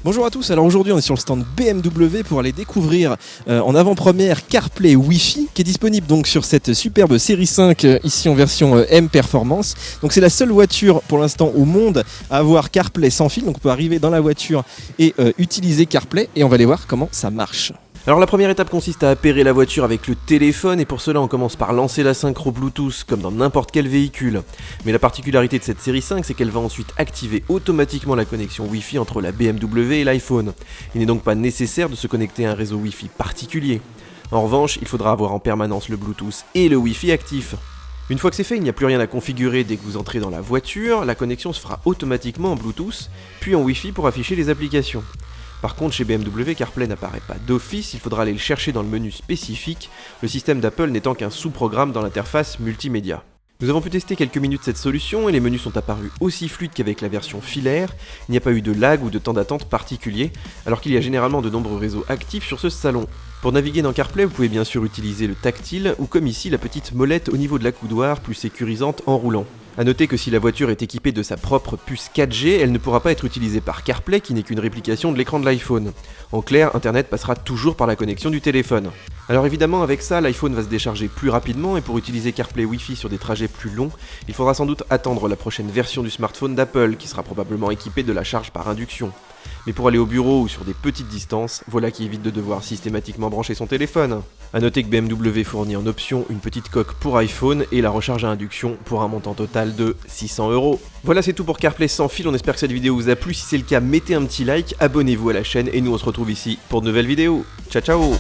Bonjour à tous, alors aujourd'hui on est sur le stand BMW pour aller découvrir en avant-première CarPlay Wi-Fi qui est disponible donc sur cette superbe série 5 ici en version M Performance. Donc c'est la seule voiture pour l'instant au monde à avoir CarPlay sans fil, donc on peut arriver dans la voiture et utiliser CarPlay et on va aller voir comment ça marche. Alors la première étape consiste à appairer la voiture avec le téléphone et pour cela on commence par lancer la synchro Bluetooth comme dans n'importe quel véhicule. Mais la particularité de cette série 5 c'est qu'elle va ensuite activer automatiquement la connexion Wi-Fi entre la BMW et l'iPhone. Il n'est donc pas nécessaire de se connecter à un réseau Wi-Fi particulier. En revanche, il faudra avoir en permanence le Bluetooth et le Wi-Fi actif. Une fois que c'est fait, il n'y a plus rien à configurer dès que vous entrez dans la voiture, la connexion se fera automatiquement en Bluetooth, puis en Wi-Fi pour afficher les applications. Par contre, chez BMW, CarPlay n'apparaît pas d'office, il faudra aller le chercher dans le menu spécifique, le système d'Apple n'étant qu'un sous-programme dans l'interface multimédia. Nous avons pu tester quelques minutes cette solution et les menus sont apparus aussi fluides qu'avec la version filaire, il n'y a pas eu de lag ou de temps d'attente particulier, alors qu'il y a généralement de nombreux réseaux actifs sur ce salon. Pour naviguer dans CarPlay, vous pouvez bien sûr utiliser le tactile ou comme ici la petite molette au niveau de la coudoir plus sécurisante en roulant. A noter que si la voiture est équipée de sa propre puce 4G, elle ne pourra pas être utilisée par CarPlay qui n'est qu'une réplication de l'écran de l'iPhone. En clair, Internet passera toujours par la connexion du téléphone. Alors évidemment avec ça, l'iPhone va se décharger plus rapidement et pour utiliser CarPlay Wi-Fi sur des trajets plus longs, il faudra sans doute attendre la prochaine version du smartphone d'Apple qui sera probablement équipée de la charge par induction. Mais pour aller au bureau ou sur des petites distances, voilà qui évite de devoir systématiquement brancher son téléphone. A noter que BMW fournit en option une petite coque pour iPhone et la recharge à induction pour un montant total de 600€. Voilà, c'est tout pour CarPlay sans fil, on espère que cette vidéo vous a plu. Si c'est le cas, mettez un petit like, abonnez-vous à la chaîne et nous on se retrouve ici pour de nouvelles vidéos. Ciao ciao.